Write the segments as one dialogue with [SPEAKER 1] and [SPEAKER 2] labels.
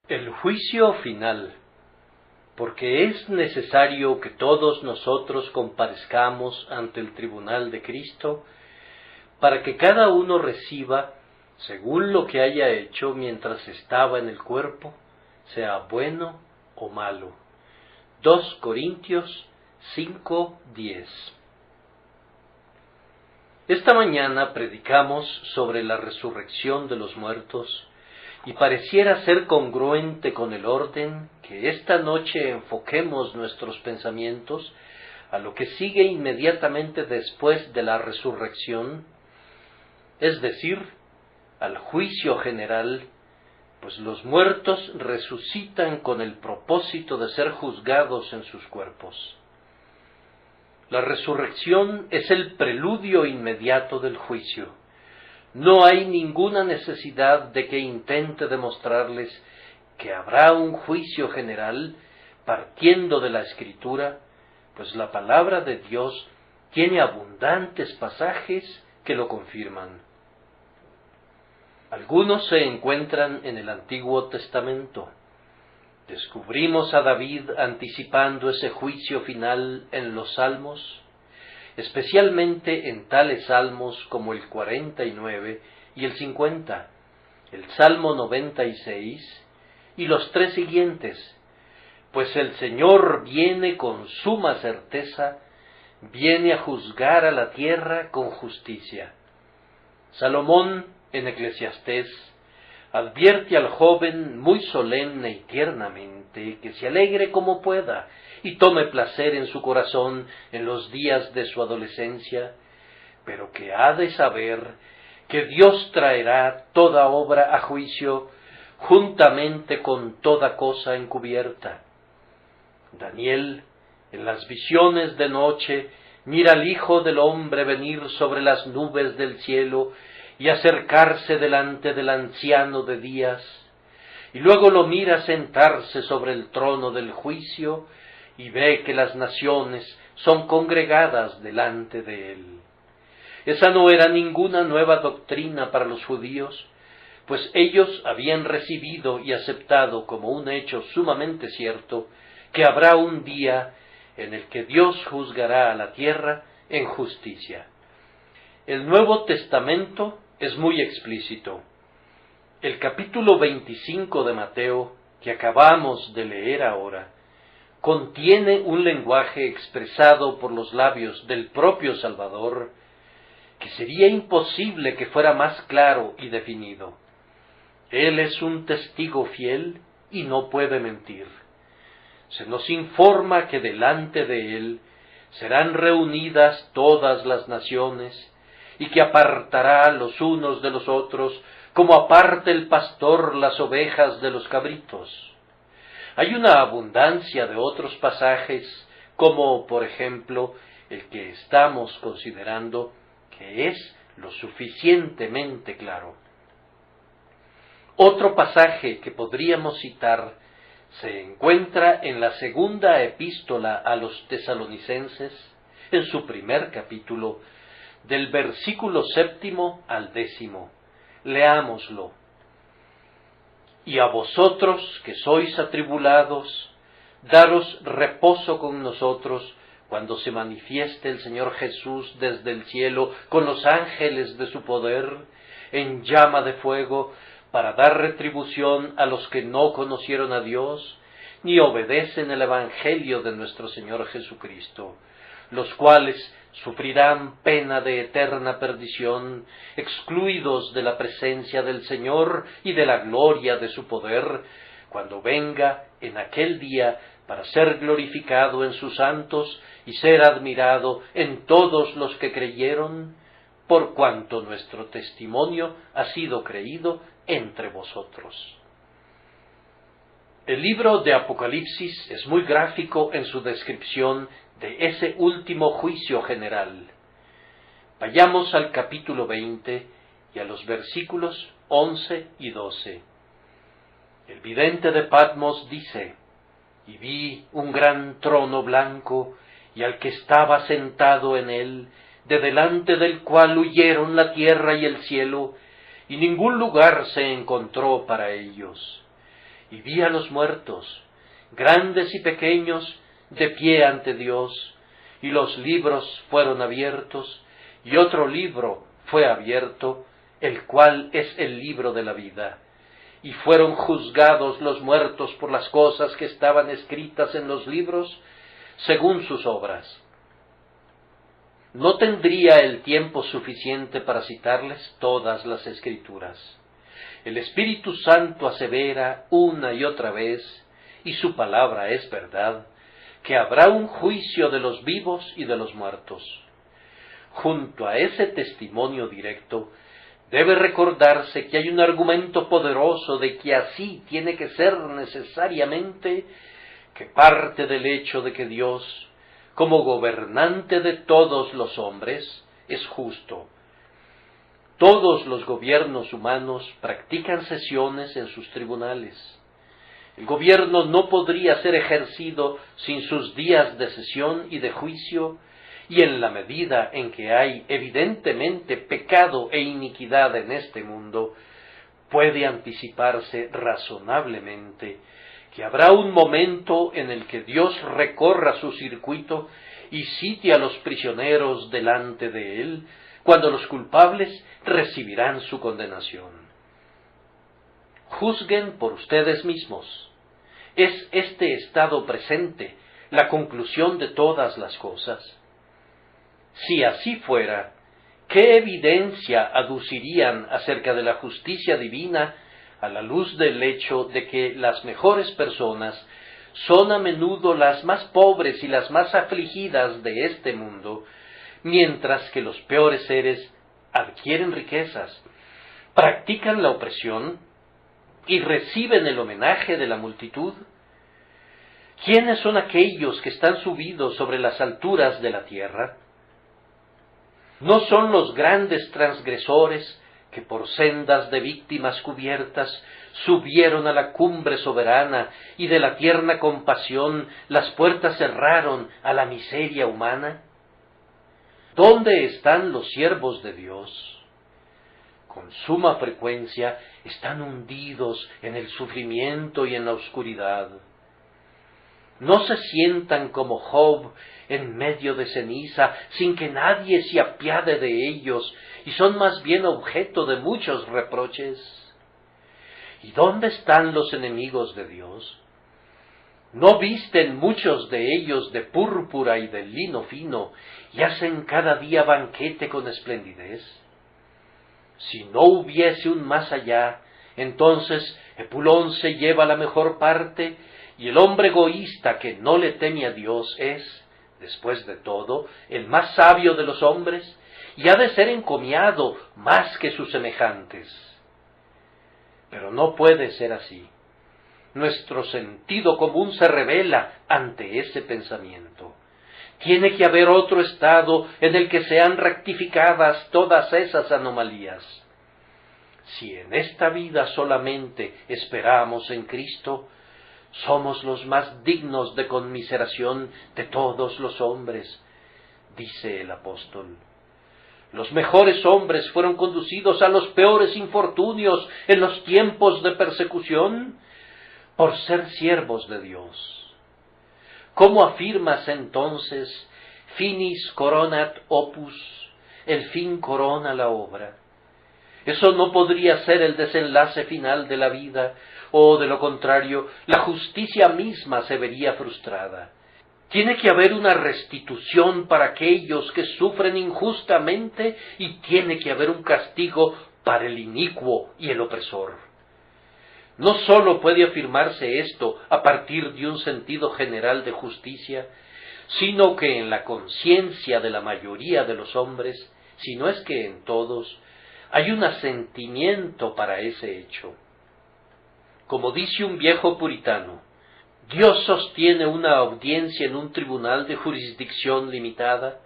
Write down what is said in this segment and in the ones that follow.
[SPEAKER 1] El juicio final, porque es necesario que todos nosotros comparezcamos ante el tribunal de Cristo, para que cada uno reciba, según lo que haya hecho mientras estaba en el cuerpo, sea bueno o malo. 2 Corintios 5:10. Esta mañana predicamos sobre la resurrección de los muertos, y pareciera ser congruente con el orden que esta noche enfoquemos nuestros pensamientos a lo que sigue inmediatamente después de la resurrección, es decir, al juicio general, pues los muertos resucitan con el propósito de ser juzgados en sus cuerpos. La resurrección es el preludio inmediato del juicio. No hay ninguna necesidad de que intente demostrarles que habrá un juicio general partiendo de la Escritura, pues la palabra de Dios tiene abundantes pasajes que lo confirman. Algunos se encuentran en el Antiguo Testamento. Descubrimos a David anticipando ese juicio final en los Salmos, especialmente en tales salmos como el 49 y el 50, el Salmo 96 y los 3 siguientes, pues el Señor viene con suma certeza, viene a juzgar a la tierra con justicia. Salomón, en Eclesiastés, advierte al joven muy solemne y tiernamente que se alegre como pueda y tome placer en su corazón en los días de su adolescencia, pero que ha de saber que Dios traerá toda obra a juicio juntamente con toda cosa encubierta. Daniel, en las visiones de noche, mira al Hijo del Hombre venir sobre las nubes del cielo y acercarse delante del anciano de días, y luego lo mira sentarse sobre el trono del juicio, y ve que las naciones son congregadas delante de él. Esa no era ninguna nueva doctrina para los judíos, pues ellos habían recibido y aceptado como un hecho sumamente cierto que habrá un día en el que Dios juzgará a la tierra en justicia. El Nuevo Testamento es muy explícito. El capítulo 25 de Mateo, que acabamos de leer ahora, contiene un lenguaje expresado por los labios del propio Salvador, que sería imposible que fuera más claro y definido. Él es un testigo fiel y no puede mentir. Se nos informa que delante de él serán reunidas todas las naciones, y que apartará los unos de los otros, como aparta el pastor las ovejas de los cabritos. Hay una abundancia de otros pasajes, como por ejemplo el que estamos considerando, que es lo suficientemente claro. Otro pasaje que podríamos citar se encuentra en la segunda epístola a los tesalonicenses, en su primer capítulo, del versículo 7 al 10. Leámoslo. Y a vosotros que sois atribulados, daros reposo con nosotros, cuando se manifieste el Señor Jesús desde el cielo con los ángeles de su poder, en llama de fuego, para dar retribución a los que no conocieron a Dios, ni obedecen el Evangelio de nuestro Señor Jesucristo, los cuales sufrirán pena de eterna perdición, excluidos de la presencia del Señor y de la gloria de su poder, cuando venga en aquel día para ser glorificado en sus santos y ser admirado en todos los que creyeron, por cuanto nuestro testimonio ha sido creído entre vosotros. El libro de Apocalipsis es muy gráfico en su descripción de ese último juicio general. Vayamos al capítulo 20 y a los versículos 11 y 12. El vidente de Patmos dice: y vi un gran trono blanco, y al que estaba sentado en él, de delante del cual huyeron la tierra y el cielo, y ningún lugar se encontró para ellos. y vi a los muertos, grandes y pequeños, de pie ante Dios, y los libros fueron abiertos, y otro libro fue abierto, el cual es el libro de la vida. Y fueron juzgados los muertos por las cosas que estaban escritas en los libros, según sus obras. No tendría el tiempo suficiente para citarles todas las Escrituras. El Espíritu Santo asevera una y otra vez, y su palabra es verdad, que habrá un juicio de los vivos y de los muertos. Junto a ese testimonio directo, debe recordarse que hay un argumento poderoso de que así tiene que ser necesariamente, que parte del hecho de que Dios, como gobernante de todos los hombres, es justo. Todos los gobiernos humanos practican sesiones en sus tribunales. El gobierno no podría ser ejercido sin sus días de sesión y de juicio, y en la medida en que hay evidentemente pecado e iniquidad en este mundo, puede anticiparse razonablemente que habrá un momento en el que Dios recorra su circuito y cite a los prisioneros delante de él, cuando los culpables recibirán su condenación. Juzguen por ustedes mismos. ¿Es este estado presente la conclusión de todas las cosas? Si así fuera, ¿qué evidencia aducirían acerca de la justicia divina a la luz del hecho de que las mejores personas son a menudo las más pobres y las más afligidas de este mundo, mientras que los peores seres adquieren riquezas, practican la opresión y reciben el homenaje de la multitud? ¿Quiénes son aquellos que están subidos sobre las alturas de la tierra? ¿No son los grandes transgresores que por sendas de víctimas cubiertas subieron a la cumbre soberana y de la tierna compasión las puertas cerraron a la miseria humana? ¿Dónde están los siervos de Dios? Con suma frecuencia están hundidos en el sufrimiento y en la oscuridad. No se sientan como Job en medio de ceniza, sin que nadie se apiade de ellos, y son más bien objeto de muchos reproches. ¿Y dónde están los enemigos de Dios? ¿No visten muchos de ellos de púrpura y de lino fino, y hacen cada día banquete con esplendidez? Si no hubiese un más allá, entonces Epulón se lleva la mejor parte, y el hombre egoísta que no le teme a Dios es, después de todo, el más sabio de los hombres, y ha de ser encomiado más que sus semejantes. Pero no puede ser así. Nuestro sentido común se revela ante ese pensamiento. Tiene que haber otro estado en el que sean rectificadas todas esas anomalías. Si en esta vida solamente esperamos en Cristo, somos los más dignos de conmiseración de todos los hombres, dice el apóstol. Los mejores hombres fueron conducidos a los peores infortunios en los tiempos de persecución por ser siervos de Dios. ¿Cómo afirmas entonces, finis coronat opus, el fin corona la obra? Eso no podría ser el desenlace final de la vida, o de lo contrario, la justicia misma se vería frustrada. Tiene que haber una restitución para aquellos que sufren injustamente y tiene que haber un castigo para el inicuo y el opresor. No sólo puede afirmarse esto a partir de un sentido general de justicia, sino que en la conciencia de la mayoría de los hombres, si no es que en todos, hay un asentimiento para ese hecho. Como dice un viejo puritano, Dios sostiene una audiencia en un tribunal de jurisdicción limitada,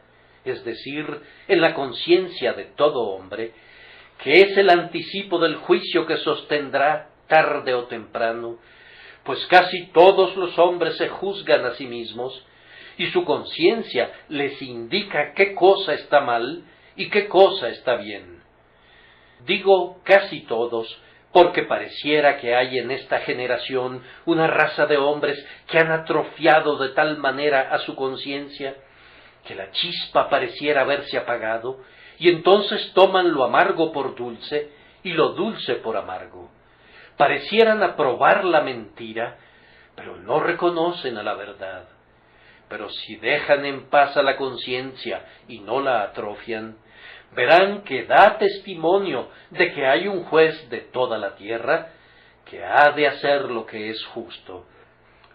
[SPEAKER 1] es decir, en la conciencia de todo hombre, que es el anticipo del juicio que sostendrá tarde o temprano, pues casi todos los hombres se juzgan a sí mismos, y su conciencia les indica qué cosa está mal y qué cosa está bien. Digo casi todos, porque pareciera que hay en esta generación una raza de hombres que han atrofiado de tal manera a su conciencia, que la chispa pareciera haberse apagado, y entonces toman lo amargo por dulce y lo dulce por amargo. Parecieran aprobar la mentira, pero no reconocen a la verdad. Pero si dejan en paz a la conciencia y no la atrofian, verán que da testimonio de que hay un juez de toda la tierra que ha de hacer lo que es justo.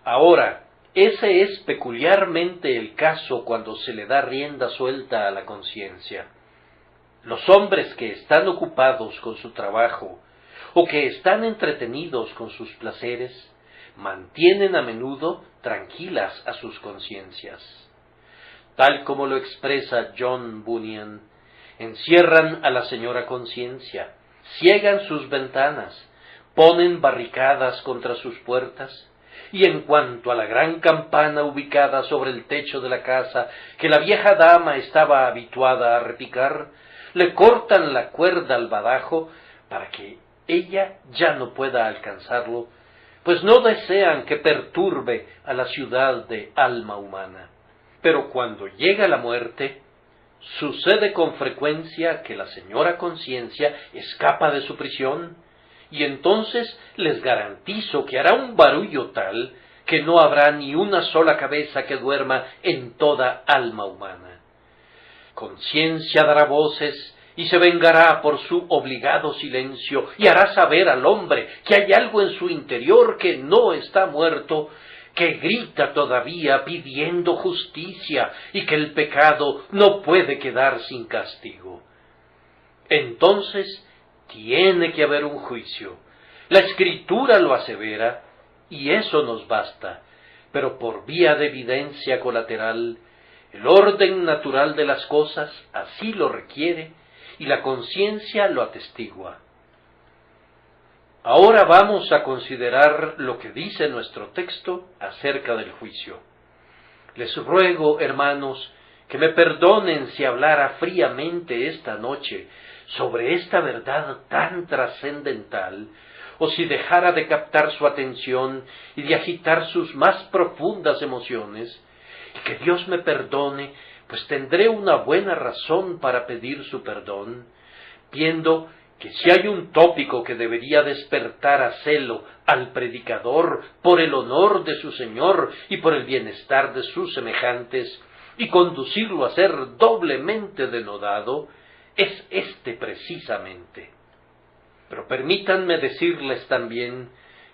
[SPEAKER 1] Ahora, ese es peculiarmente el caso cuando se le da rienda suelta a la conciencia. Los hombres que están ocupados con su trabajo o que están entretenidos con sus placeres mantienen a menudo tranquilas a sus conciencias. Tal como lo expresa John Bunyan, encierran a la señora conciencia, ciegan sus ventanas, ponen barricadas contra sus puertas, y en cuanto a la gran campana ubicada sobre el techo de la casa que la vieja dama estaba habituada a repicar, le cortan la cuerda al badajo para que ella ya no pueda alcanzarlo, pues no desean que perturbe a la ciudad de alma humana. Pero cuando llega la muerte, sucede con frecuencia que la señora conciencia escapa de su prisión, y entonces les garantizo que hará un barullo tal que no habrá ni una sola cabeza que duerma en toda alma humana. Conciencia dará voces y se vengará por su obligado silencio, y hará saber al hombre que hay algo en su interior que no está muerto, que grita todavía pidiendo justicia, y que el pecado no puede quedar sin castigo. Entonces tiene que haber un juicio. La Escritura lo asevera, y eso nos basta, pero por vía de evidencia colateral, el orden natural de las cosas así lo requiere, y la conciencia lo atestigua. Ahora vamos a considerar lo que dice nuestro texto acerca del juicio. Les ruego, hermanos, que me perdonen si hablara fríamente esta noche sobre esta verdad tan trascendental, o si dejara de captar su atención y de agitar sus más profundas emociones, y que Dios me perdone, pues tendré una buena razón para pedir su perdón, viendo que si hay un tópico que debería despertar a celo al predicador por el honor de su Señor y por el bienestar de sus semejantes, y conducirlo a ser doblemente denodado, es este precisamente. Pero permítanme decirles también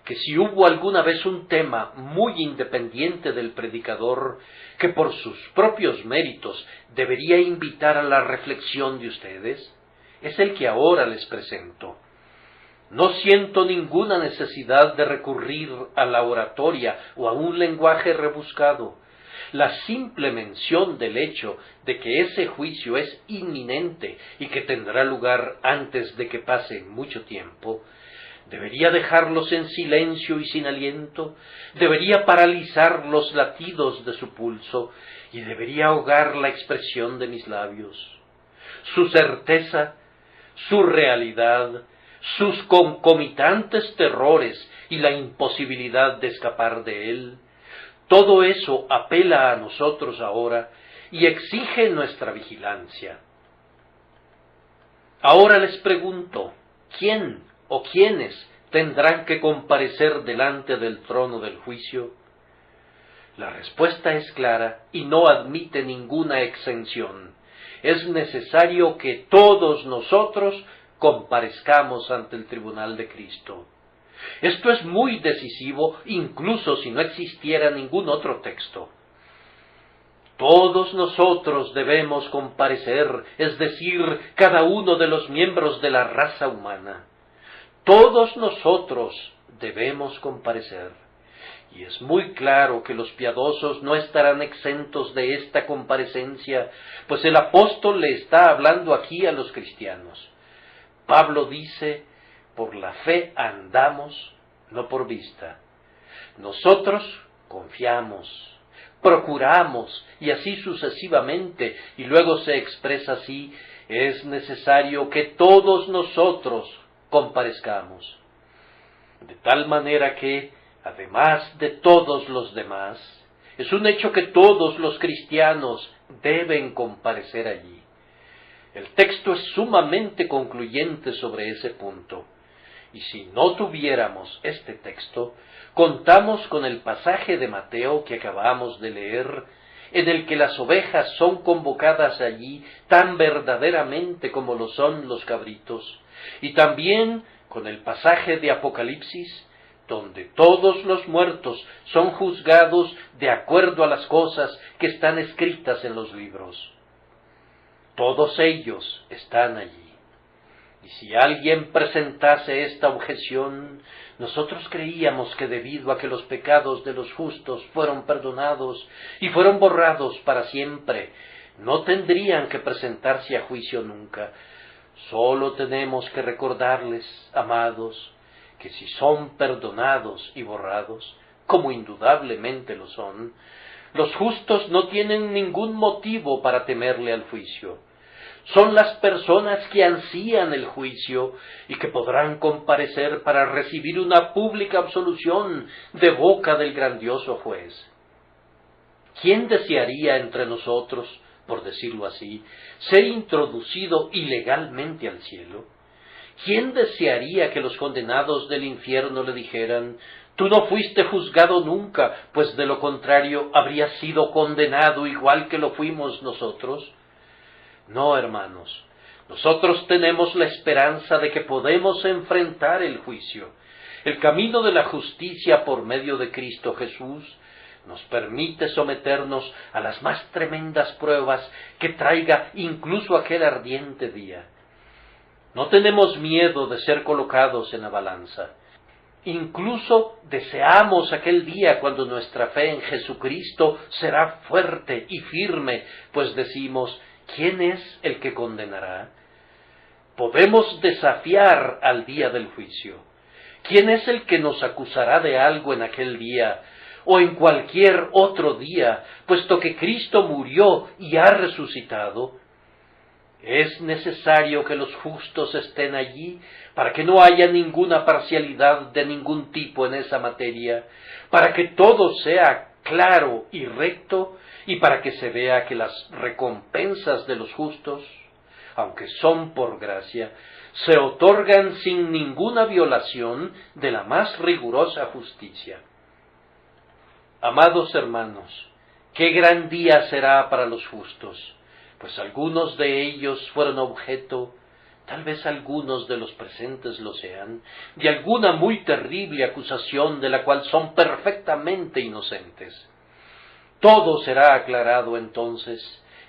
[SPEAKER 1] que si hubo alguna vez un tema muy independiente del predicador que por sus propios méritos debería invitar a la reflexión de ustedes, es el que ahora les presento. No siento ninguna necesidad de recurrir a la oratoria o a un lenguaje rebuscado. La simple mención del hecho de que ese juicio es inminente y que tendrá lugar antes de que pase mucho tiempo, debería dejarlos en silencio y sin aliento, debería paralizar los latidos de su pulso y debería ahogar la expresión de mis labios. Su certeza, su realidad, sus concomitantes terrores y la imposibilidad de escapar de él, todo eso apela a nosotros ahora y exige nuestra vigilancia. Ahora les pregunto, ¿quién o quiénes tendrán que comparecer delante del trono del juicio? La respuesta es clara y no admite ninguna exención. Es necesario que todos nosotros comparezcamos ante el tribunal de Cristo. Esto es muy decisivo, incluso si no existiera ningún otro texto. Todos nosotros debemos comparecer, es decir, cada uno de los miembros de la raza humana. Todos nosotros debemos comparecer. Y es muy claro que los piadosos no estarán exentos de esta comparecencia, pues el apóstol le está hablando aquí a los cristianos. Pablo dice, por la fe andamos, no por vista. Nosotros confiamos, procuramos, y así sucesivamente, y luego se expresa así, es necesario que todos nosotros comparezcamos. de tal manera que, además de todos los demás, es un hecho que todos los cristianos deben comparecer allí. El texto es sumamente concluyente sobre ese punto, y si no tuviéramos este texto, contamos con el pasaje de Mateo que acabamos de leer, en el que las ovejas son convocadas allí tan verdaderamente como lo son los cabritos, y también con el pasaje de Apocalipsis, donde todos los muertos son juzgados de acuerdo a las cosas que están escritas en los libros. Todos ellos están allí. Y si alguien presentase esta objeción, nosotros creíamos que debido a que los pecados de los justos fueron perdonados y fueron borrados para siempre, no tendrían que presentarse a juicio nunca. Solo tenemos que recordarles, amados, que si son perdonados y borrados, como indudablemente lo son, los justos no tienen ningún motivo para temerle al juicio. Son las personas que ansían el juicio y que podrán comparecer para recibir una pública absolución de boca del grandioso juez. ¿Quién desearía entre nosotros, por decirlo así, ser introducido ilegalmente al cielo? ¿Quién desearía que los condenados del infierno le dijeran: tú no fuiste juzgado nunca, pues de lo contrario habrías sido condenado igual que lo fuimos nosotros? No, hermanos, nosotros tenemos la esperanza de que podemos enfrentar el juicio. El camino de la justicia por medio de Cristo Jesús nos permite someternos a las más tremendas pruebas que traiga incluso aquel ardiente día. No tenemos miedo de ser colocados en la balanza. Incluso deseamos aquel día cuando nuestra fe en Jesucristo será fuerte y firme, pues decimos: ¿quién es el que condenará? Podemos desafiar al día del juicio. ¿Quién es el que nos acusará de algo en aquel día o en cualquier otro día, puesto que Cristo murió y ha resucitado? Es necesario que los justos estén allí para que no haya ninguna parcialidad de ningún tipo en esa materia, para que todo sea claro y recto, y para que se vea que las recompensas de los justos, aunque son por gracia, se otorgan sin ninguna violación de la más rigurosa justicia. Amados hermanos, qué gran día será para los justos, pues algunos de ellos fueron objeto, tal vez algunos de los presentes lo sean, de alguna muy terrible acusación de la cual son perfectamente inocentes. Todo será aclarado entonces,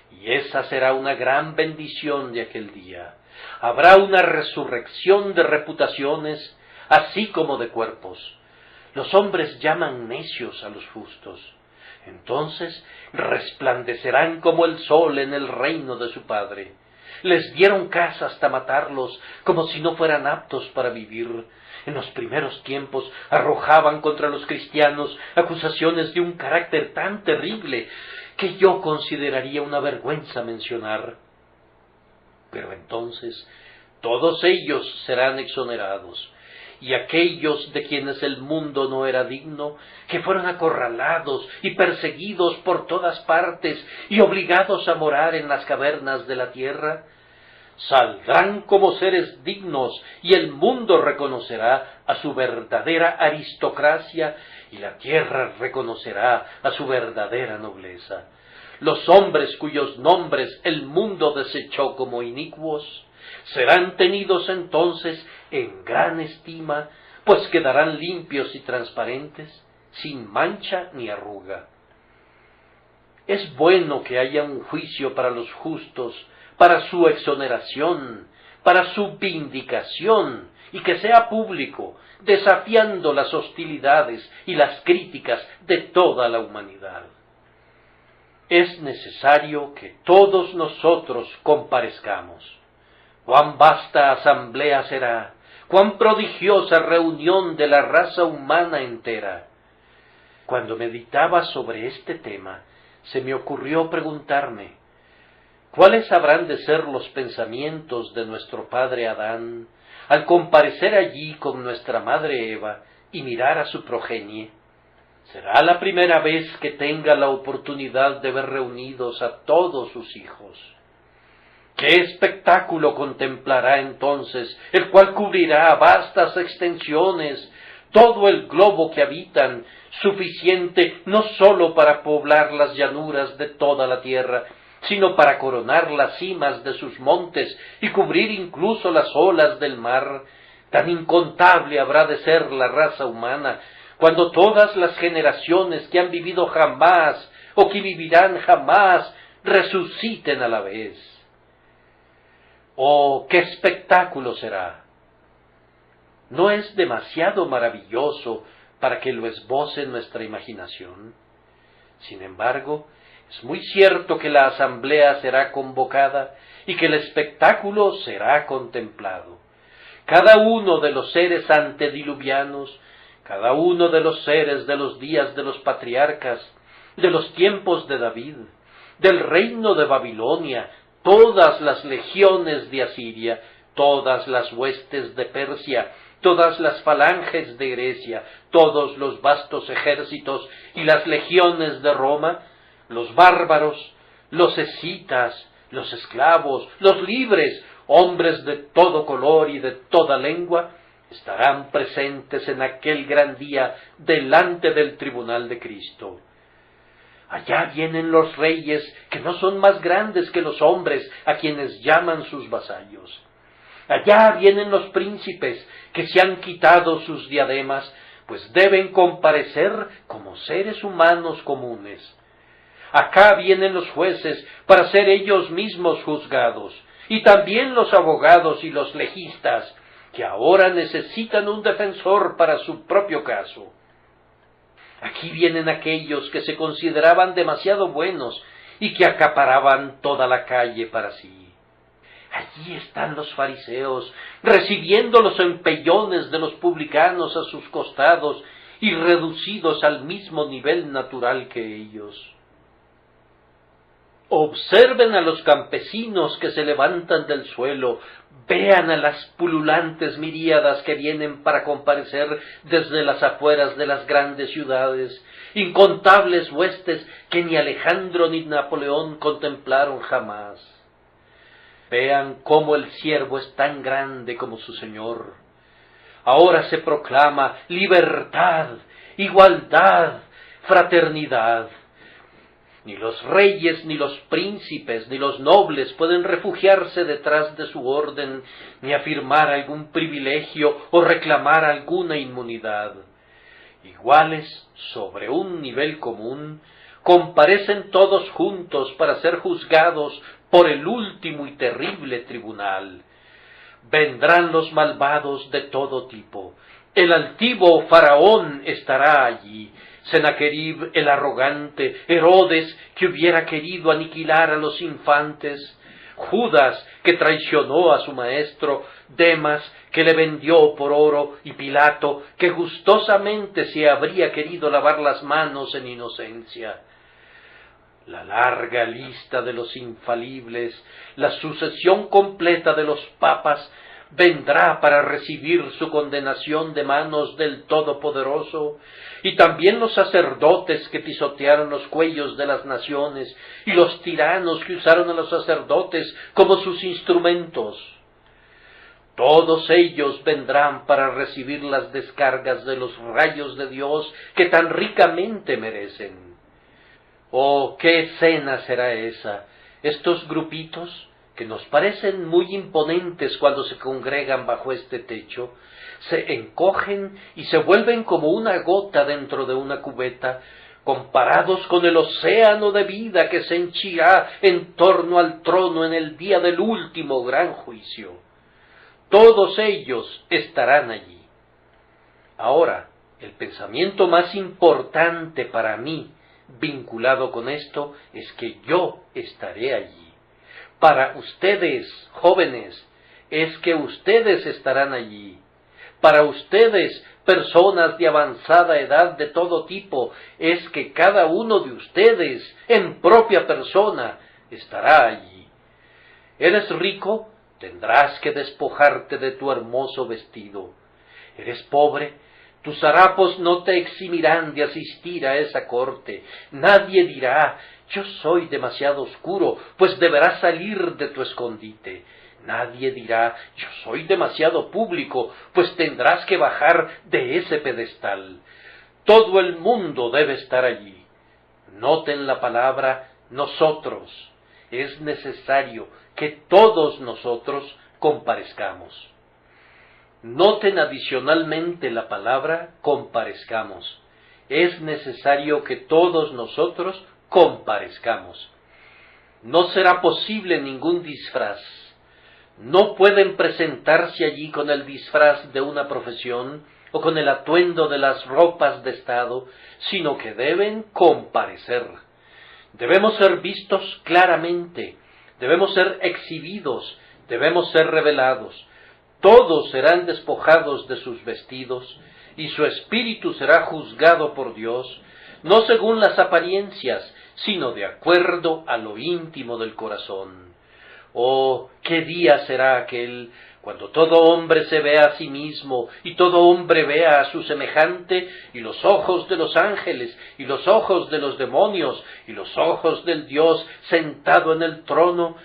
[SPEAKER 1] y esa será una gran bendición de aquel día. Habrá una resurrección de reputaciones, así como de cuerpos. Los hombres llaman necios a los justos. Entonces resplandecerán como el sol en el reino de su Padre. Les dieron caza hasta matarlos, como si no fueran aptos para vivir. En los primeros tiempos arrojaban contra los cristianos acusaciones de un carácter tan terrible que yo consideraría una vergüenza mencionar. Pero entonces todos ellos serán exonerados, y aquellos de quienes el mundo no era digno, que fueron acorralados y perseguidos por todas partes y obligados a morar en las cavernas de la tierra, saldrán como seres dignos, y el mundo reconocerá a su verdadera aristocracia y la tierra reconocerá a su verdadera nobleza. Los hombres cuyos nombres el mundo desechó como inicuos serán tenidos entonces en gran estima, pues quedarán limpios y transparentes, sin mancha ni arruga. Es bueno que haya un juicio para los justos, para su exoneración, para su vindicación, y que sea público, desafiando las hostilidades y las críticas de toda la humanidad. Es necesario que todos nosotros comparezcamos. Cuán vasta asamblea será, cuán prodigiosa reunión de la raza humana entera. Cuando meditaba sobre este tema, se me ocurrió preguntarme: ¿cuáles habrán de ser los pensamientos de nuestro padre Adán al comparecer allí con nuestra madre Eva y mirar a su progenie, será la primera vez que tenga la oportunidad de ver reunidos a todos sus hijos. ¿Qué espectáculo contemplará entonces, el cual cubrirá vastas extensiones, todo el globo que habitan, suficiente no sólo para poblar las llanuras de toda la tierra, sino para coronar las cimas de sus montes y cubrir incluso las olas del mar? Tan incontable habrá de ser la raza humana, cuando todas las generaciones que han vivido jamás o que vivirán jamás resuciten a la vez. ¡Oh, qué espectáculo será! ¿No es demasiado maravilloso para que lo esboce nuestra imaginación? Sin embargo, es muy cierto que la asamblea será convocada y que el espectáculo será contemplado. Cada uno de los seres antediluvianos, cada uno de los seres de los días de los patriarcas, de los tiempos de David, del reino de Babilonia, todas las legiones de Asiria, todas las huestes de Persia, todas las falanges de Grecia, todos los vastos ejércitos y las legiones de Roma, los bárbaros, los escitas, los esclavos, los libres, hombres de todo color y de toda lengua, estarán presentes en aquel gran día delante del tribunal de Cristo. Allá vienen los reyes que no son más grandes que los hombres a quienes llaman sus vasallos. Allá vienen los príncipes que se han quitado sus diademas, pues deben comparecer como seres humanos comunes. Acá vienen los jueces para ser ellos mismos juzgados, y también los abogados y los legistas, que ahora necesitan un defensor para su propio caso. Aquí vienen aquellos que se consideraban demasiado buenos y que acaparaban toda la calle para sí. Allí están los fariseos, recibiendo los empellones de los publicanos a sus costados y reducidos al mismo nivel natural que ellos. Observen a los campesinos que se levantan del suelo, vean a las pululantes miríadas que vienen para comparecer desde las afueras de las grandes ciudades, incontables huestes que ni Alejandro ni Napoleón contemplaron jamás. Vean cómo el siervo es tan grande como su Señor. Ahora se proclama libertad, igualdad, fraternidad. Ni los reyes, ni los príncipes, ni los nobles pueden refugiarse detrás de su orden, ni afirmar algún privilegio o reclamar alguna inmunidad. Iguales, sobre un nivel común, comparecen todos juntos para ser juzgados por el último y terrible tribunal. Vendrán los malvados de todo tipo. El altivo faraón estará allí, Sennacherib el arrogante, Herodes que hubiera querido aniquilar a los infantes, Judas que traicionó a su maestro, Demas que le vendió por oro y Pilato que gustosamente se habría querido lavar las manos en inocencia. La larga lista de los infalibles, la sucesión completa de los papas, vendrá para recibir su condenación de manos del Todopoderoso, y también los sacerdotes que pisotearon los cuellos de las naciones, y los tiranos que usaron a los sacerdotes como sus instrumentos. Todos ellos vendrán para recibir las descargas de los rayos de Dios que tan ricamente merecen. ¡Oh, qué escena será esa! Estos grupitos, que nos parecen muy imponentes cuando se congregan bajo este techo, se encogen y se vuelven como una gota dentro de una cubeta, comparados con el océano de vida que se henchirá en torno al trono en el día del último gran juicio. Todos ellos estarán allí. Ahora, el pensamiento más importante para mí, vinculado con esto, es que yo estaré allí. Para ustedes, jóvenes, es que ustedes estarán allí. Para ustedes, personas de avanzada edad de todo tipo, es que cada uno de ustedes, en propia persona, estará allí. ¿Eres rico? tendrás que despojarte de tu hermoso vestido. ¿Eres pobre? Tus harapos no te eximirán de asistir a esa corte. Nadie dirá, yo soy demasiado oscuro, pues deberás salir de tu escondite. Nadie dirá, yo soy demasiado público, pues tendrás que bajar de ese pedestal. Todo el mundo debe estar allí. Noten la palabra nosotros. Es necesario que todos nosotros comparezcamos. Noten adicionalmente la palabra comparezcamos. Es necesario que todos nosotros comparezcamos. No será posible ningún disfraz. No pueden presentarse allí con el disfraz de una profesión o con el atuendo de las ropas de estado, sino que deben comparecer. Debemos ser vistos claramente, debemos ser exhibidos, debemos ser revelados. Todos serán despojados de sus vestidos, y su espíritu será juzgado por Dios, no según las apariencias, sino de acuerdo a lo íntimo del corazón. Oh, qué día será aquel, cuando todo hombre se vea a sí mismo, y todo hombre vea a su semejante, y los ojos de los ángeles, y los ojos de los demonios, y los ojos del Dios sentado en el trono,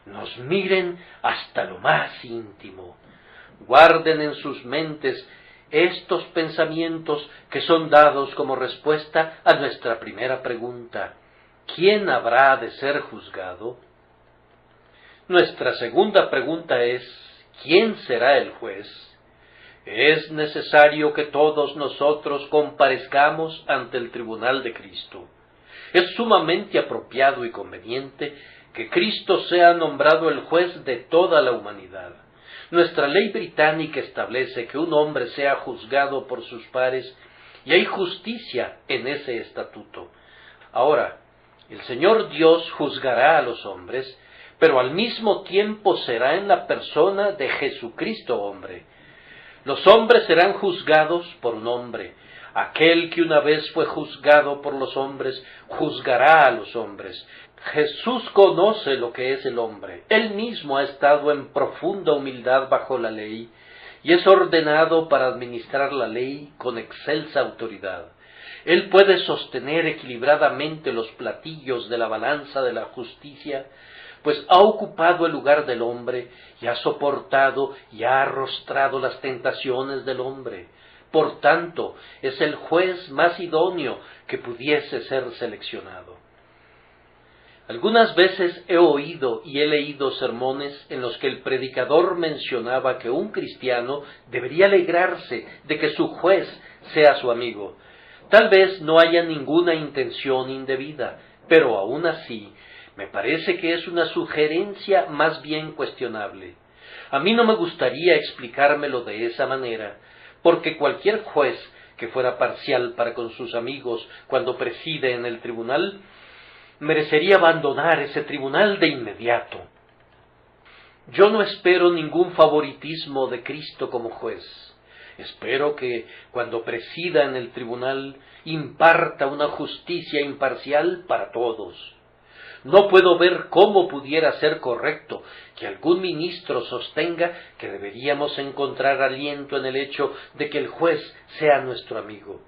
[SPEAKER 1] nos miren hasta lo más íntimo. Guarden en sus mentes estos pensamientos que son dados como respuesta a nuestra primera pregunta: ¿quién habrá de ser juzgado? Nuestra segunda pregunta es: ¿quién será el juez? Es necesario que todos nosotros comparezcamos ante el tribunal de Cristo. Es sumamente apropiado y conveniente que Cristo sea nombrado el juez de toda la humanidad. Nuestra ley británica establece que un hombre sea juzgado por sus pares, y hay justicia en ese estatuto. Ahora, el Señor Dios juzgará a los hombres, pero al mismo tiempo será en la persona de Jesucristo hombre. Los hombres serán juzgados por un hombre. Aquel que una vez fue juzgado por los hombres, juzgará a los hombres. Jesús conoce lo que es el hombre. Él mismo ha estado en profunda humildad bajo la ley, y es ordenado para administrar la ley con excelsa autoridad. Él puede sostener equilibradamente los platillos de la balanza de la justicia, pues ha ocupado el lugar del hombre, y ha soportado y ha arrostrado las tentaciones del hombre. Por tanto, es el juez más idóneo que pudiese ser seleccionado. Algunas veces he oído y he leído sermones en los que el predicador mencionaba que un cristiano debería alegrarse de que su juez sea su amigo. Tal vez no haya ninguna intención indebida, pero aún así me parece que es una sugerencia más bien cuestionable. A mí no me gustaría explicármelo de esa manera, porque cualquier juez que fuera parcial para con sus amigos cuando preside en el tribunal, merecería abandonar ese tribunal de inmediato. Yo no espero ningún favoritismo de Cristo como juez. Espero que, cuando presida en el tribunal, imparta una justicia imparcial para todos. No puedo ver cómo pudiera ser correcto que algún ministro sostenga que deberíamos encontrar aliento en el hecho de que el juez sea nuestro amigo.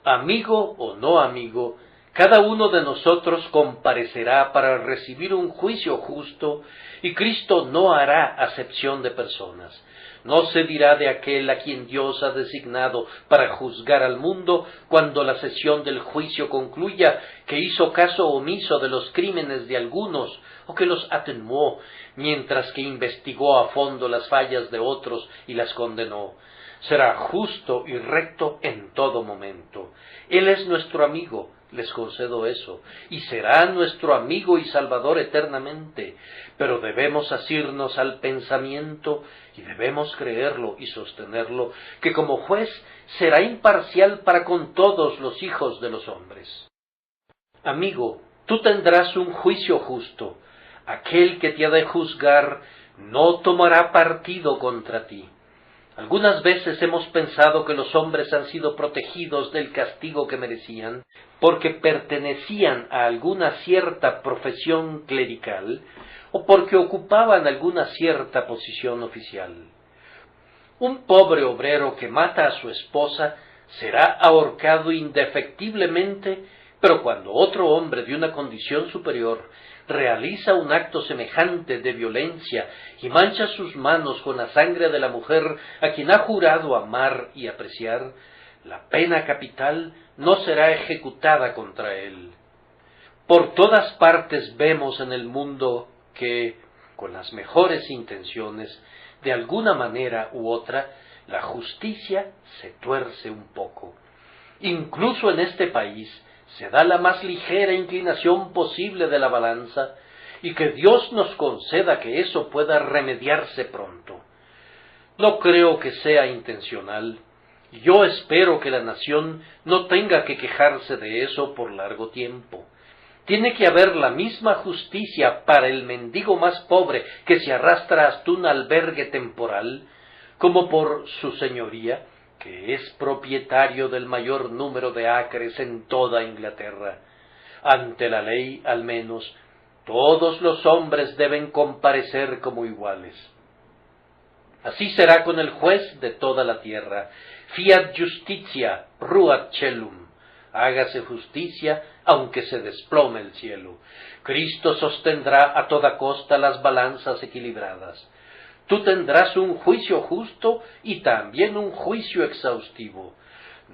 [SPEAKER 1] Amigo o no amigo, cada uno de nosotros comparecerá para recibir un juicio justo, y Cristo no hará acepción de personas. No se dirá de aquel a quien Dios ha designado para juzgar al mundo, cuando la sesión del juicio concluya, que hizo caso omiso de los crímenes de algunos, o que los atenuó, mientras que investigó a fondo las fallas de otros y las condenó. Será justo y recto en todo momento. Él es nuestro amigo, les concedo eso, y será nuestro amigo y salvador eternamente, pero debemos asirnos al pensamiento, y debemos creerlo y sostenerlo, que como juez será imparcial para con todos los hijos de los hombres. Amigo, tú tendrás un juicio justo. Aquel que te ha de juzgar no tomará partido contra ti. Algunas veces hemos pensado que los hombres han sido protegidos del castigo que merecían porque pertenecían a alguna cierta profesión clerical, o porque ocupaban alguna cierta posición oficial. Un pobre obrero que mata a su esposa será ahorcado indefectiblemente, pero cuando otro hombre de una condición superior realiza un acto semejante de violencia y mancha sus manos con la sangre de la mujer a quien ha jurado amar y apreciar, la pena capital no será ejecutada contra él. Por todas partes vemos en el mundo que, con las mejores intenciones, de alguna manera u otra, la justicia se tuerce un poco. Incluso en este país se da la más ligera inclinación posible de la balanza, y que Dios nos conceda que eso pueda remediarse pronto. No creo que sea intencional. Yo espero que la nación no tenga que quejarse de eso por largo tiempo. Tiene que haber la misma justicia para el mendigo más pobre que se arrastra hasta un albergue temporal, como por su señoría, que es propietario del mayor número de acres en toda Inglaterra. Ante la ley, al menos, todos los hombres deben comparecer como iguales. Así será con el juez de toda la tierra. Fiat justitia, ruat celum. Hágase justicia, aunque se desplome el cielo. Cristo sostendrá a toda costa las balanzas equilibradas. Tú tendrás un juicio justo y también un juicio exhaustivo.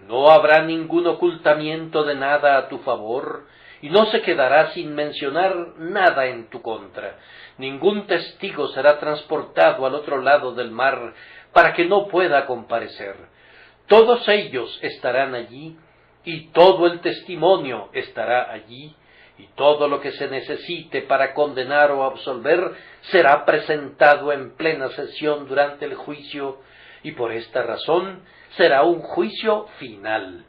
[SPEAKER 1] No habrá ningún ocultamiento de nada a tu favor, y no se quedará sin mencionar nada en tu contra. Ningún testigo será transportado al otro lado del mar para que no pueda comparecer. Todos ellos estarán allí, y todo el testimonio estará allí, y todo lo que se necesite para condenar o absolver será presentado en plena sesión durante el juicio, y por esta razón será un juicio final.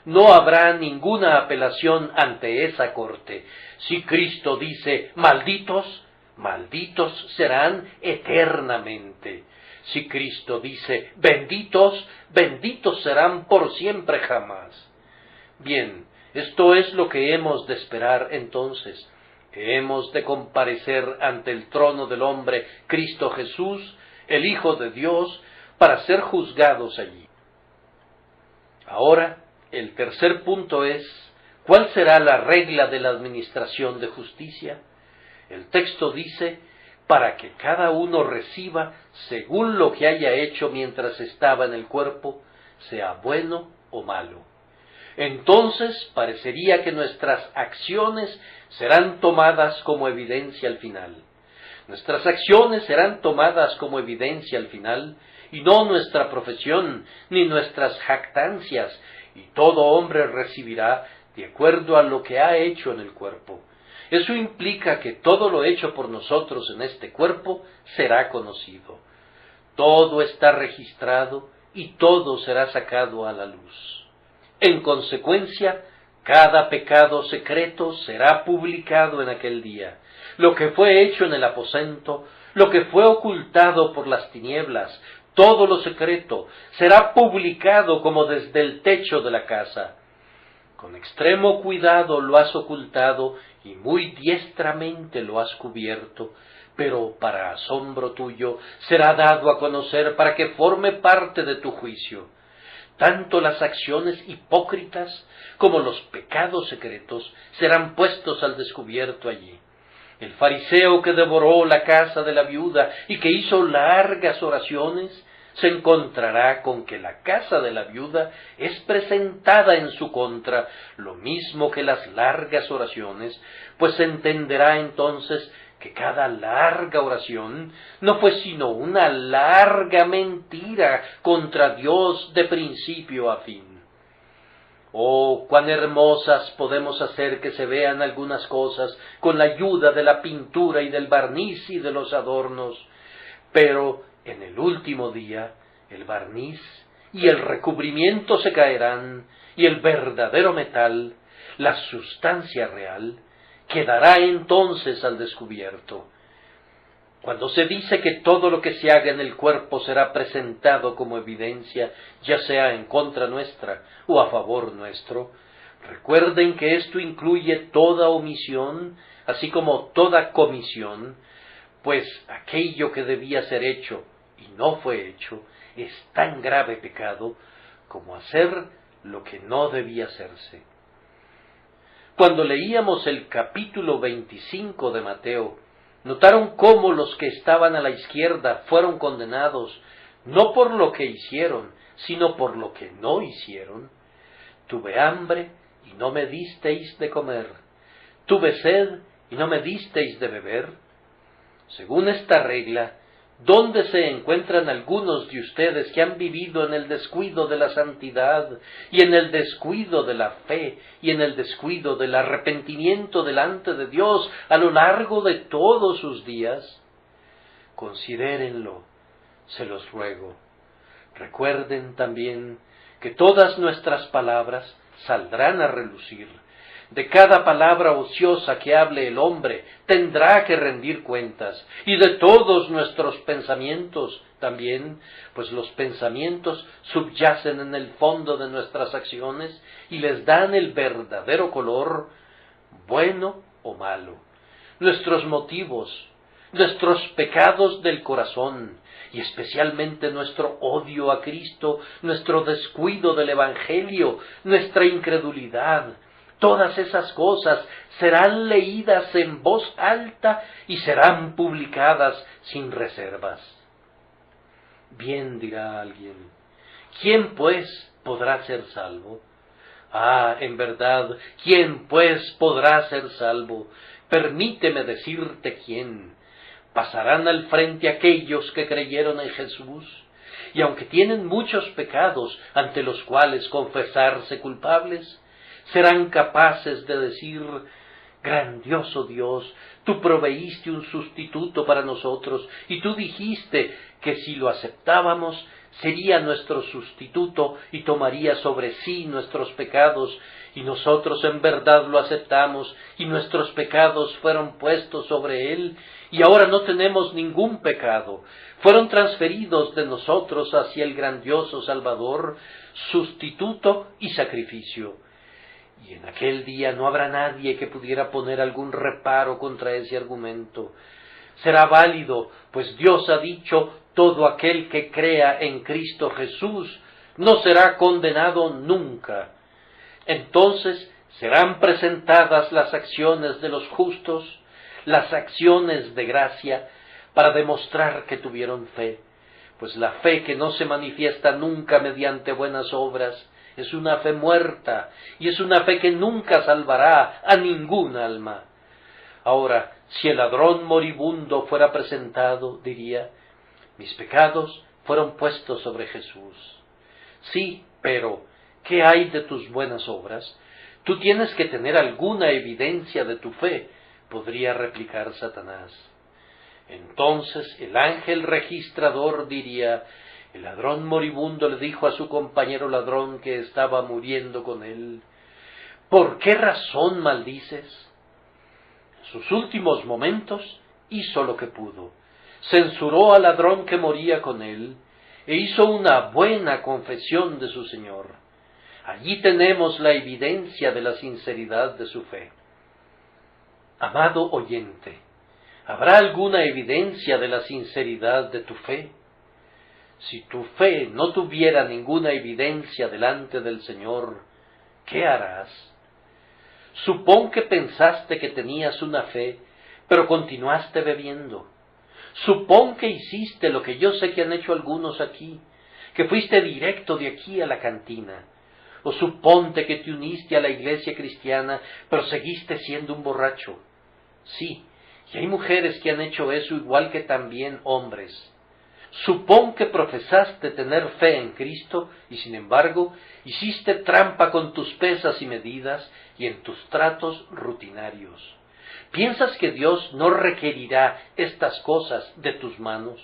[SPEAKER 1] No habrá ninguna apelación ante esa corte. Si Cristo dice malditos, malditos serán eternamente. Si Cristo dice benditos, benditos serán por siempre jamás. Bien, esto es lo que hemos de esperar entonces, que hemos de comparecer ante el trono del hombre Cristo Jesús, el Hijo de Dios, para ser juzgados allí. Ahora, el tercer punto es, ¿cuál será la regla de la administración de justicia? El texto dice, para que cada uno reciba según lo que haya hecho mientras estaba en el cuerpo, sea bueno o malo. Entonces parecería que nuestras acciones serán tomadas como evidencia al final. Nuestras acciones serán tomadas como evidencia al final, y no nuestra profesión, ni nuestras jactancias, y todo hombre recibirá de acuerdo a lo que ha hecho en el cuerpo. Eso implica que todo lo hecho por nosotros en este cuerpo será conocido. Todo está registrado y todo será sacado a la luz. En consecuencia, cada pecado secreto será publicado en aquel día. Lo que fue hecho en el aposento, lo que fue ocultado por las tinieblas, todo lo secreto, será publicado como desde el techo de la casa. Con extremo cuidado lo has ocultado y muy diestramente lo has cubierto, pero para asombro tuyo será dado a conocer para que forme parte de tu juicio. Tanto las acciones hipócritas como los pecados secretos serán puestos al descubierto allí. El fariseo que devoró la casa de la viuda y que hizo largas oraciones, se encontrará con que la casa de la viuda es presentada en su contra, lo mismo que las largas oraciones, pues entenderá entonces que cada larga oración no fue sino una larga mentira contra Dios de principio a fin. Oh, cuán hermosas podemos hacer que se vean algunas cosas con la ayuda de la pintura y del barniz y de los adornos, pero en el último día el barniz y el recubrimiento se caerán, y el verdadero metal, la sustancia real, quedará entonces al descubierto. Cuando se dice que todo lo que se haga en el cuerpo será presentado como evidencia, ya sea en contra nuestra o a favor nuestro, Recuerden que esto incluye toda omisión, así como toda comisión, pues aquello que debía ser hecho y no fue hecho es tan grave pecado como hacer lo que no debía hacerse. Cuando leíamos el capítulo 25 de Mateo, notaron cómo los que estaban a la izquierda fueron condenados, no por lo que hicieron, sino por lo que no hicieron. Tuve hambre y no me disteis de comer. Tuve sed y no me disteis de beber. Según esta regla, ¿dónde se encuentran algunos de ustedes que han vivido en el descuido de la santidad, y en el descuido de la fe, y en el descuido del arrepentimiento delante de Dios a lo largo de todos sus días? Considérenlo, se los ruego. Recuerden también que todas nuestras palabras saldrán a relucir. De cada palabra ociosa que hable el hombre tendrá que rendir cuentas, y de todos nuestros pensamientos también, pues los pensamientos subyacen en el fondo de nuestras acciones y les dan el verdadero color, bueno o malo. Nuestros motivos, nuestros pecados del corazón, y especialmente nuestro odio a Cristo, nuestro descuido del Evangelio, nuestra incredulidad, todas esas cosas serán leídas en voz alta y serán publicadas sin reservas. Bien, dirá alguien, ¿quién pues podrá ser salvo? Ah, en verdad, ¿quién pues podrá ser salvo? Permíteme decirte quién. Pasarán al frente aquellos que creyeron en Jesús, y aunque tienen muchos pecados ante los cuales confesarse culpables, serán capaces de decir: grandioso Dios, tú proveíste un sustituto para nosotros, y tú dijiste que si lo aceptábamos, sería nuestro sustituto y tomaría sobre sí nuestros pecados, y nosotros en verdad lo aceptamos, y nuestros pecados fueron puestos sobre él, y ahora no tenemos ningún pecado. Fueron transferidos de nosotros hacia el grandioso Salvador, sustituto y sacrificio. Y en aquel día no habrá nadie que pudiera poner algún reparo contra ese argumento. Será válido, pues Dios ha dicho: todo aquel que crea en Cristo Jesús no será condenado nunca. Entonces serán presentadas las acciones de los justos, las acciones de gracia, para demostrar que tuvieron fe, pues la fe que no se manifiesta nunca mediante buenas obras es una fe muerta, y es una fe que nunca salvará a ningún alma. Ahora, si el ladrón moribundo fuera presentado, diría: mis pecados fueron puestos sobre Jesús. Sí, pero ¿qué hay de tus buenas obras? Tú tienes que tener alguna evidencia de tu fe, podría replicar Satanás. Entonces el ángel registrador diría: el ladrón moribundo le dijo a su compañero ladrón que estaba muriendo con él: ¿por qué razón maldices? En sus últimos momentos hizo lo que pudo. Censuró al ladrón que moría con él e hizo una buena confesión de su Señor. Allí tenemos la evidencia de la sinceridad de su fe. Amado oyente, ¿habrá alguna evidencia de la sinceridad de tu fe? Si tu fe no tuviera ninguna evidencia delante del Señor, ¿qué harás? Supón que pensaste que tenías una fe, pero continuaste bebiendo. Supón que hiciste lo que yo sé que han hecho algunos aquí, que fuiste directo de aquí a la cantina. O suponte que te uniste a la iglesia cristiana, pero seguiste siendo un borracho. Sí, y hay mujeres que han hecho eso igual que también hombres. Supón que profesaste tener fe en Cristo y sin embargo hiciste trampa con tus pesas y medidas y en tus tratos rutinarios. ¿Piensas que Dios no requerirá estas cosas de tus manos?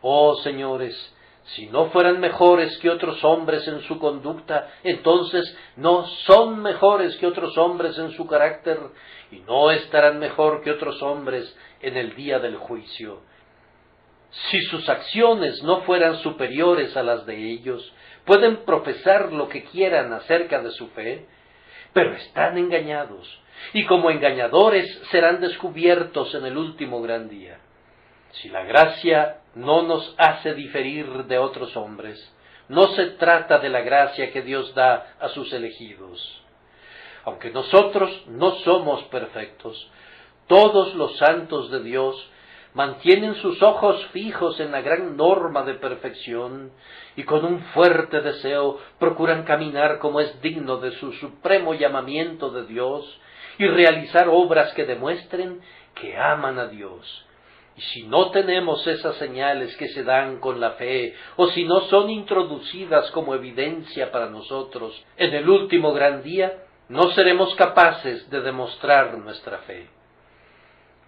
[SPEAKER 1] Oh, señores, si no fueran mejores que otros hombres en su conducta, entonces no son mejores que otros hombres en su carácter, y no estarán mejor que otros hombres en el día del juicio. Si sus acciones no fueran superiores a las de ellos, pueden profesar lo que quieran acerca de su fe, pero están engañados, y como engañadores serán descubiertos en el último gran día. Si la gracia no nos hace diferir de otros hombres, no se trata de la gracia que Dios da a sus elegidos. Aunque nosotros no somos perfectos, todos los santos de Dios mantienen sus ojos fijos en la gran norma de perfección y con un fuerte deseo procuran caminar como es digno de su supremo llamamiento de Dios y realizar obras que demuestren que aman a Dios. Y si no tenemos esas señales que se dan con la fe, o si no son introducidas como evidencia para nosotros en el último gran día, no seremos capaces de demostrar nuestra fe.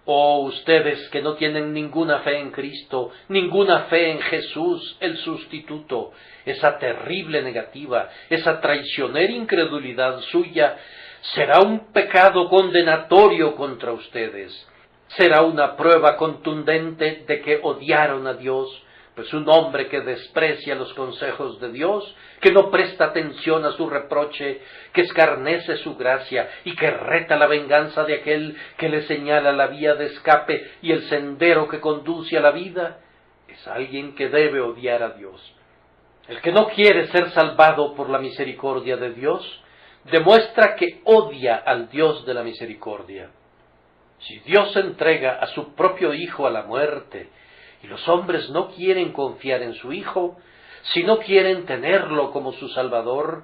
[SPEAKER 1] Oh, ustedes que no tienen ninguna fe en Cristo, ninguna fe en Jesús, el sustituto, esa terrible negativa, esa traicionera incredulidad suya, será un pecado condenatorio contra ustedes. Será una prueba contundente de que odiaron a Dios, pues un hombre que desprecia los consejos de Dios, que no presta atención a su reproche, que escarnece su gracia y que reta la venganza de aquel que le señala la vía de escape y el sendero que conduce a la vida, es alguien que debe odiar a Dios. El que no quiere ser salvado por la misericordia de Dios, demuestra que odia al Dios de la misericordia. Si Dios entrega a su propio Hijo a la muerte, y los hombres no quieren confiar en su Hijo, si no quieren tenerlo como su Salvador,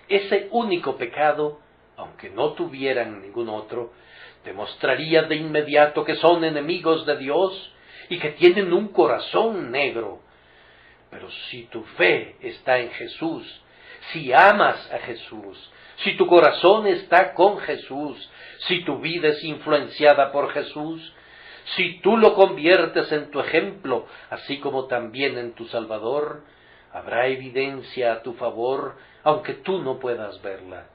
[SPEAKER 1] ese único pecado, aunque no tuvieran ningún otro, demostraría de inmediato que son enemigos de Dios y que tienen un corazón negro. Pero si tu fe está en Jesús, si amas a Jesús, si tu corazón está con Jesús, si tu vida es influenciada por Jesús, si tú lo conviertes en tu ejemplo, así como también en tu Salvador, habrá evidencia a tu favor, aunque tú no puedas verla.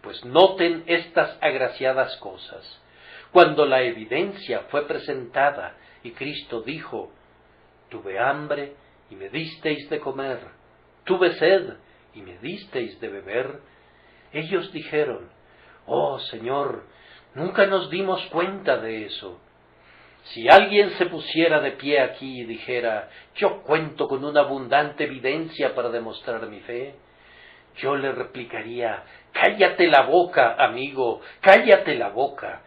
[SPEAKER 1] Pues noten estas agraciadas cosas. Cuando la evidencia fue presentada y Cristo dijo, tuve hambre y me disteis de comer, tuve sed y me disteis de beber, ellos dijeron, oh Señor, nunca nos dimos cuenta de eso. Si alguien se pusiera de pie aquí y dijera, yo cuento con una abundante evidencia para demostrar mi fe, yo le replicaría, cállate la boca, amigo, cállate la boca.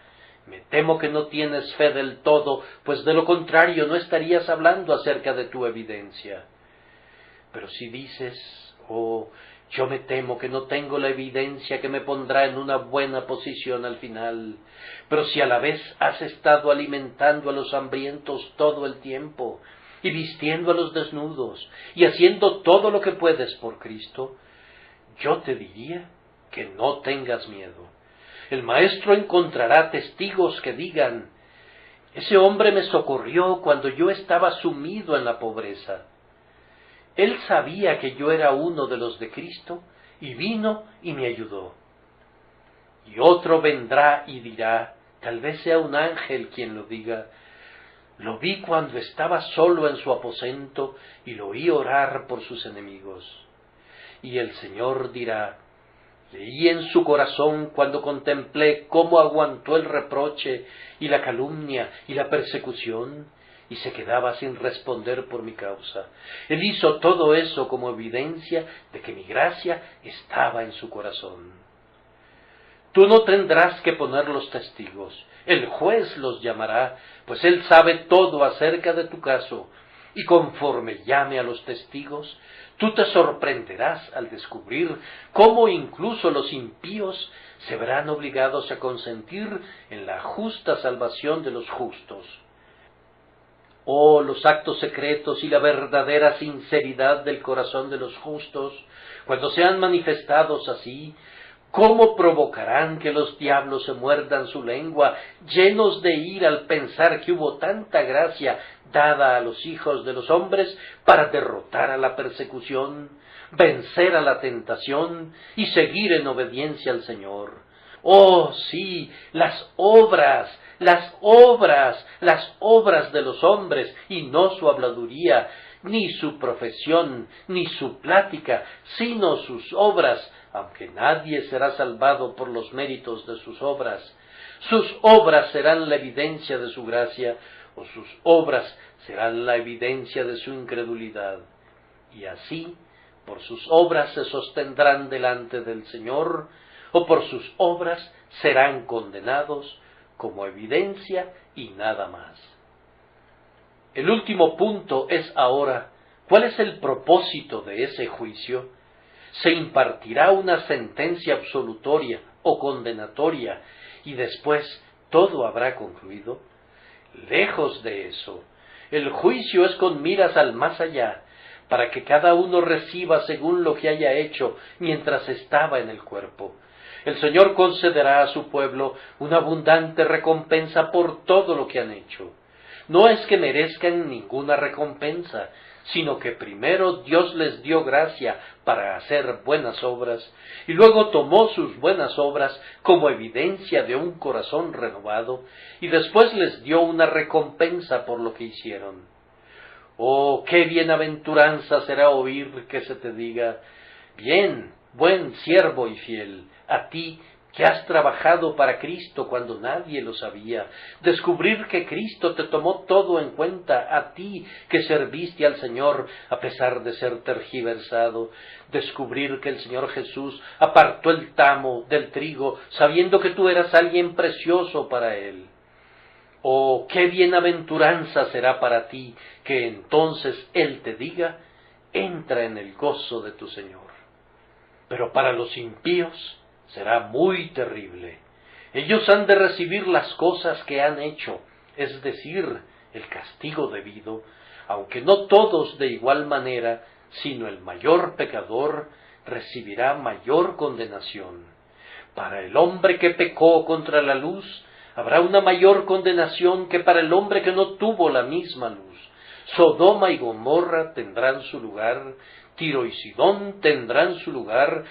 [SPEAKER 1] Me temo que no tienes fe del todo, pues de lo contrario no estarías hablando acerca de tu evidencia. Pero si dices, oh, yo me temo que no tengo la evidencia que me pondrá en una buena posición al final, pero si a la vez has estado alimentando a los hambrientos todo el tiempo, y vistiendo a los desnudos, y haciendo todo lo que puedes por Cristo, yo te diría que no tengas miedo. El Maestro encontrará testigos que digan, ese hombre me socorrió cuando yo estaba sumido en la pobreza. Él sabía que yo era uno de los de Cristo, y vino y me ayudó. Y otro vendrá y dirá, tal vez sea un ángel quien lo diga, lo vi cuando estaba solo en su aposento y lo oí orar por sus enemigos. Y el Señor dirá, leí en su corazón cuando contemplé cómo aguantó el reproche y la calumnia y la persecución, y se quedaba sin responder por mi causa. Él hizo todo eso como evidencia de que mi gracia estaba en su corazón. Tú no tendrás que poner los testigos, el juez los llamará, pues él sabe todo acerca de tu caso, y conforme llame a los testigos, tú te sorprenderás al descubrir cómo incluso los impíos se verán obligados a consentir en la justa salvación de los justos. Oh, los actos secretos y la verdadera sinceridad del corazón de los justos, cuando sean manifestados así, ¿cómo provocarán que los diablos se muerdan su lengua, llenos de ira al pensar que hubo tanta gracia dada a los hijos de los hombres para derrotar a la persecución, vencer a la tentación y seguir en obediencia al Señor? Oh, sí, las obras de los hombres y no su habladuría, ni su profesión, ni su plática, sino sus obras, aunque nadie será salvado por los méritos de sus obras. Sus obras serán la evidencia de su gracia, o sus obras serán la evidencia de su incredulidad. Y así, por sus obras se sostendrán delante del Señor, o por sus obras serán condenados como evidencia y nada más. El último punto es ahora, ¿cuál es el propósito de ese juicio? Se impartirá una sentencia absolutoria o condenatoria y después todo habrá concluido. Lejos de eso, el juicio es con miras al más allá, para que cada uno reciba según lo que haya hecho mientras estaba en el cuerpo. El Señor concederá a su pueblo una abundante recompensa por todo lo que han hecho. No es que merezcan ninguna recompensa, sino que primero Dios les dio gracia para hacer buenas obras, y luego tomó sus buenas obras como evidencia de un corazón renovado, y después les dio una recompensa por lo que hicieron. Oh, qué bienaventuranza será oír que se te diga: bien, buen siervo y fiel, a ti que has trabajado para Cristo cuando nadie lo sabía, descubrir que Cristo te tomó todo en cuenta, a ti que serviste al Señor a pesar de ser tergiversado, descubrir que el Señor Jesús apartó el tamo del trigo sabiendo que tú eras alguien precioso para Él. Oh, qué bienaventuranza será para ti que entonces Él te diga: entra en el gozo de tu Señor. Pero para los impíos será muy terrible. Ellos han de recibir las cosas que han hecho, es decir, el castigo debido, aunque no todos de igual manera, sino el mayor pecador recibirá mayor condenación. Para el hombre que pecó contra la luz, habrá una mayor condenación que para el hombre que no tuvo la misma luz. Sodoma y Gomorra tendrán su lugar, Tiro y Sidón tendrán su lugar,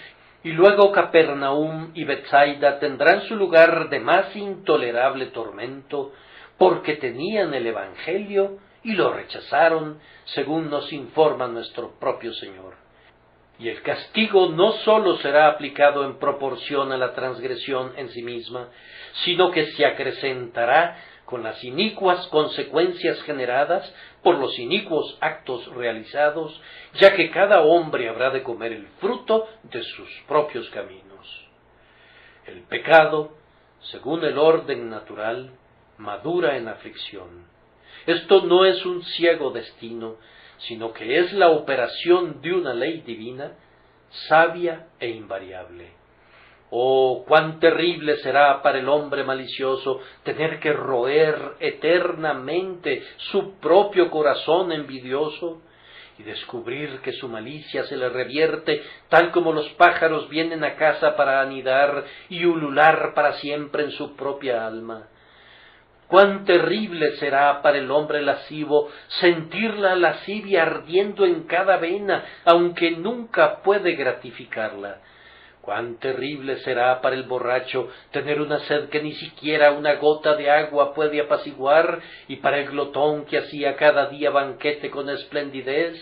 [SPEAKER 1] y luego Capernaum y Betsaida tendrán su lugar de más intolerable tormento, porque tenían el Evangelio y lo rechazaron, según nos informa nuestro propio Señor. Y el castigo no sólo será aplicado en proporción a la transgresión en sí misma, sino que se acrecentará con las inicuas consecuencias generadas por los inicuos actos realizados, ya que cada hombre habrá de comer el fruto de sus propios caminos. El pecado, según el orden natural, madura en aflicción. Esto no es un ciego destino, sino que es la operación de una ley divina, sabia e invariable. Oh, cuán terrible será para el hombre malicioso tener que roer eternamente su propio corazón envidioso y descubrir que su malicia se le revierte tal como los pájaros vienen a casa para anidar y ulular para siempre en su propia alma. Cuán terrible será para el hombre lascivo sentir la lascivia ardiendo en cada vena, aunque nunca puede gratificarla. Cuán terrible será para el borracho tener una sed que ni siquiera una gota de agua puede apaciguar, y para el glotón que hacía cada día banquete con esplendidez,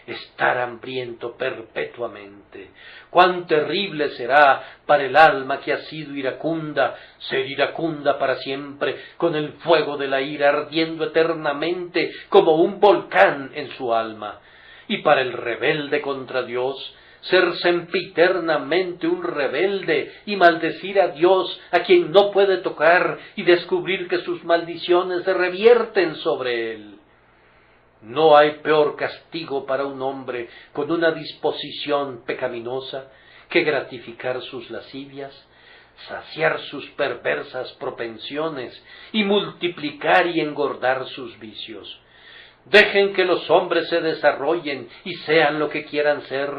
[SPEAKER 1] estar hambriento perpetuamente. Cuán terrible será para el alma que ha sido iracunda, ser iracunda para siempre, con el fuego de la ira ardiendo eternamente como un volcán en su alma. Y para el rebelde contra Dios, ser sempiternamente un rebelde y maldecir a Dios a quien no puede tocar y descubrir que sus maldiciones se revierten sobre él. No hay peor castigo para un hombre con una disposición pecaminosa que gratificar sus lascivias, saciar sus perversas propensiones y multiplicar y engordar sus vicios. Dejen que los hombres se desarrollen y sean lo que quieran ser,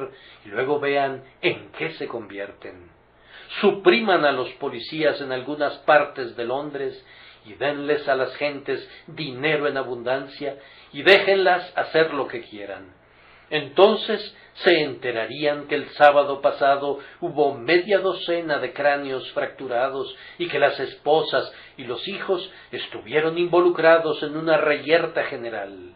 [SPEAKER 1] y luego vean en qué se convierten. Supriman a los policías en algunas partes de Londres y denles a las gentes dinero en abundancia y déjenlas hacer lo que quieran. Entonces se enterarían que el sábado pasado hubo media docena de cráneos fracturados y que las esposas y los hijos estuvieron involucrados en una reyerta general.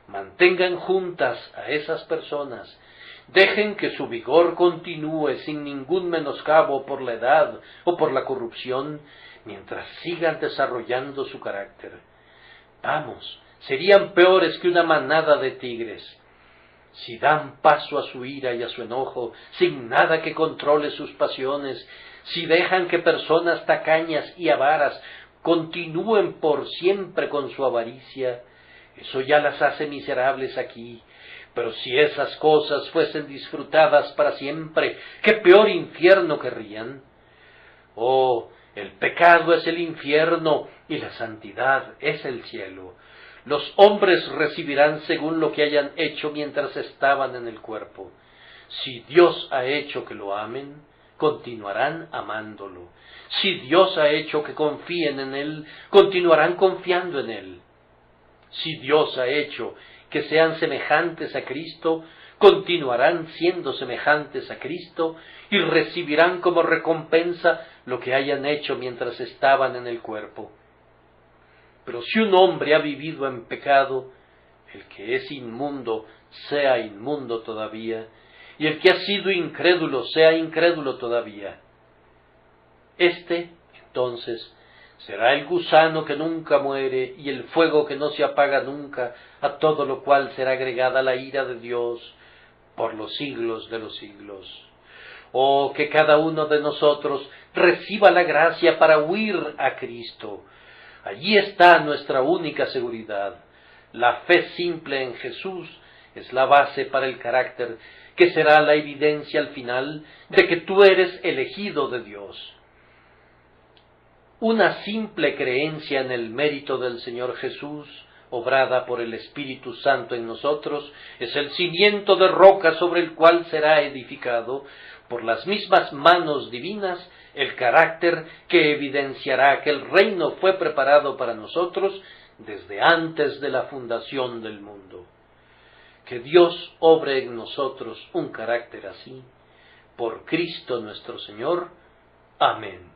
[SPEAKER 1] Mantengan juntas a esas personas. Dejen que su vigor continúe sin ningún menoscabo por la edad o por la corrupción, mientras sigan desarrollando su carácter. Vamos, serían peores que una manada de tigres. Si dan paso a su ira y a su enojo, sin nada que controle sus pasiones, si dejan que personas tacañas y avaras continúen por siempre con su avaricia, eso ya las hace miserables aquí. Pero si esas cosas fuesen disfrutadas para siempre, ¿qué peor infierno querrían? Oh, el pecado es el infierno y la santidad es el cielo. Los hombres recibirán según lo que hayan hecho mientras estaban en el cuerpo. Si Dios ha hecho que lo amen, continuarán amándolo. Si Dios ha hecho que confíen en Él, continuarán confiando en Él. Si Dios ha hecho que sean semejantes a Cristo, continuarán siendo semejantes a Cristo y recibirán como recompensa lo que hayan hecho mientras estaban en el cuerpo. Pero si un hombre ha vivido en pecado, el que es inmundo sea inmundo todavía, y el que ha sido incrédulo sea incrédulo todavía. Este, entonces, será el gusano que nunca muere y el fuego que no se apaga nunca, a todo lo cual será agregada la ira de Dios por los siglos de los siglos. Oh, que cada uno de nosotros reciba la gracia para huir a Cristo. Allí está nuestra única seguridad. La fe simple en Jesús es la base para el carácter, que será la evidencia al final de que tú eres elegido de Dios. Una simple creencia en el mérito del Señor Jesús, obrada por el Espíritu Santo en nosotros, es el cimiento de roca sobre el cual será edificado, por las mismas manos divinas, el carácter que evidenciará que el reino fue preparado para nosotros desde antes de la fundación del mundo. Que Dios obre en nosotros un carácter así, por Cristo nuestro Señor. Amén.